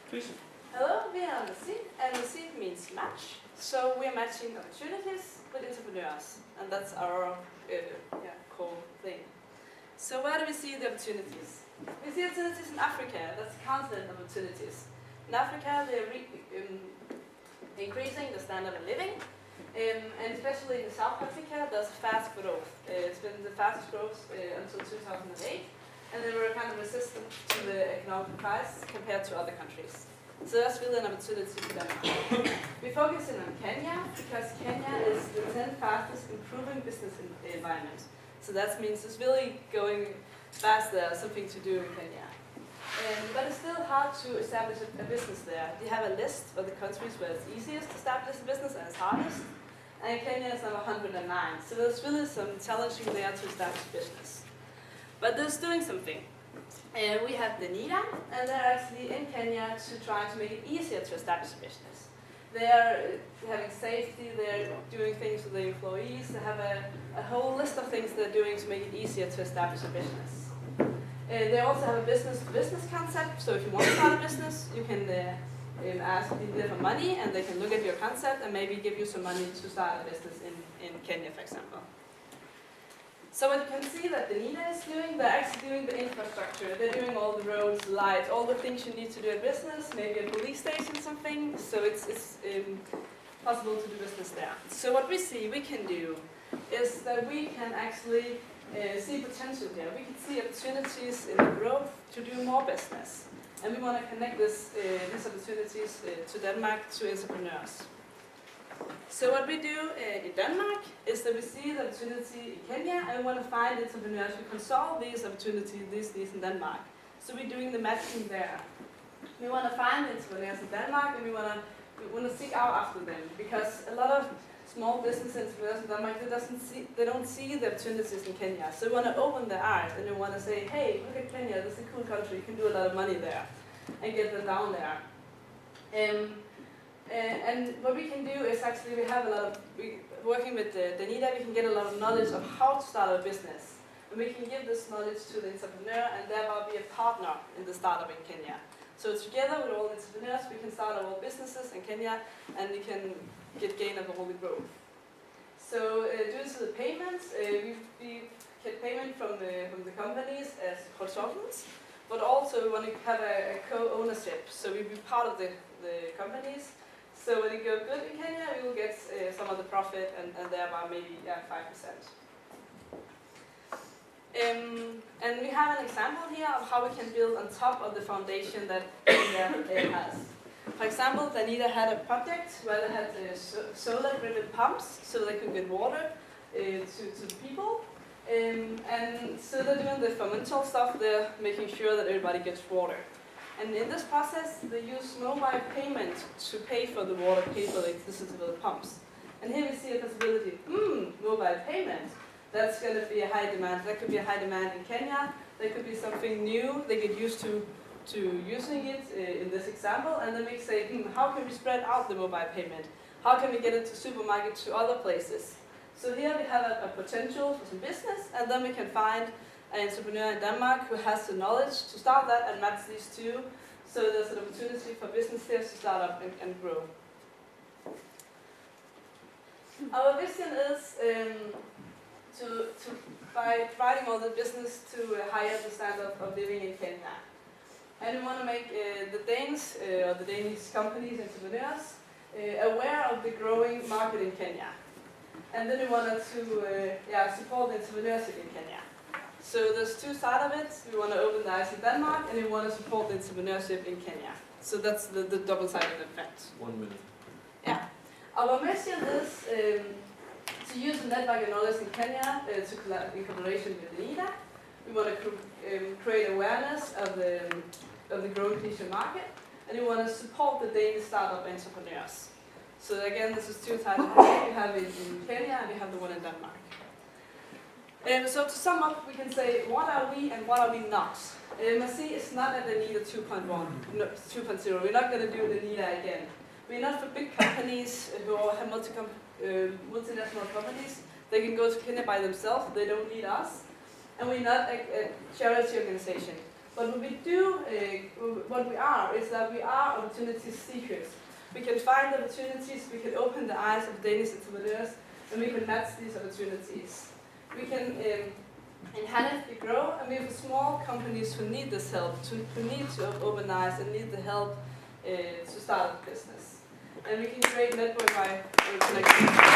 Please. Hello, we are Mechi, and Mechi means match. So we are matching opportunities with entrepreneurs, and that's our core thing. So where do we see the opportunities? We see opportunities in Africa. That's a continent of opportunities. In Africa, they're increasing the standard of living, and especially in South Africa, there's fast growth. It's been the fastest growth until 2008. And they were kind of resistant to the economic crisis compared to other countries. So that's really an opportunity for them. We're focusing on Kenya because Kenya is the 10th fastest improving business environment. So that means it's really going fast. There's something to do in Kenya. But it's still hard to establish a business there. They have a list of the countries where it's easiest to establish a business and it's hardest. And Kenya is number 109. So there's really some challenging there to establish business. But they're doing something. We have the NIDA, and they're actually in Kenya to try to make it easier to establish a business. They're having safety, they're doing things with the employees, they have a whole list of things they're doing to make it easier to establish a business. They also have a business-to-business concept, so if you want to start a business, you can ask people for money, and they can look at your concept and maybe give you some money to start a business in Kenya, for example. So what you can see that the NIDA is doing, they're actually doing the infrastructure. They're doing all the roads, lights, all the things you need to do a business, maybe a police station, something. So it's possible to do business there. So what we see we can do is that we can actually see potential here. We can see opportunities in the growth to do more business. And we want to connect these opportunities to Denmark, to entrepreneurs. So what we do in Denmark is that we see the opportunity in Kenya and we want to find entrepreneurs who can solve these opportunities, these in Denmark. So we're doing the matching there. We want to find entrepreneurs in Denmark and we want to seek out after them because a lot of small business entrepreneurs in Denmark, they don't see the opportunities in Kenya. So we want to open their eyes and we want to say, hey, look at Kenya, this is a cool country, you can do a lot of money there and get them down there. And what we can do is actually working with the NIDA, we can get a lot of knowledge of how to start a business. And we can give this knowledge to the entrepreneur and thereby be a partner in the startup in Kenya. So together with all the entrepreneurs, we can start our own businesses in Kenya and we can gain of all the growth. So due to the payments, we get payment from the companies as consultants, but also we want to have a co-ownership. So we be part of the companies. So when it goes good in Kenya, we will get some of the profit and thereby maybe 5%. And we have an example here of how we can build on top of the foundation that Kenya has. For example, Danita had a project where they had solar-driven pumps so they could get water to people. And so they're doing the fundamental stuff, they're making sure that everybody gets water. And in this process, they use mobile payment to pay for the water, pay for the electricity for the pumps. And here we see a possibility, mobile payment. That's going to be a high demand. That could be a high demand in Kenya. That could be something new. They get used to using it in this example. And then we say, how can we spread out the mobile payment? How can we get it to supermarkets, to other places? So here we have a potential for some business, and then we can find an entrepreneur in Denmark who has the knowledge to start that and match these two. So there's an opportunity for businesses to start up and grow. Our vision is by providing all the business to higher the standard of living in Kenya. And we want to make the Danes, or the Danish companies, entrepreneurs, aware of the growing market in Kenya. And then we wanted to support the entrepreneurship in Kenya. So there's two sides of it. We want to open the eyes in Denmark, and we want to support the entrepreneurship in Kenya. So that's the double-sided effect. 1 minute. Yeah. Our mission is to use the network and knowledge in Kenya in collaboration with the NIDA. We want to create awareness of the growing Asian market, and we want to support the Danish startup entrepreneurs. So again, this is two types of work. We have it in Kenya and we have the one in Denmark. So to sum up, we can say, what are we and what are we not? Mechi is not at the NIDA 2.1, no, 2.0. We're not going to do the NIDA again. We're not for big companies who have multinational companies. They can go to Kenya by themselves. They don't need us. And we're not a charity organization. But what we do, what we are, is that we are opportunity seekers. We can find opportunities, we can open the eyes of Danish entrepreneurs, and we can match these opportunities. We can enhance the grow, and we have small companies who need this help, who need to open eyes and need the help to start a business. And we can create network by connecting.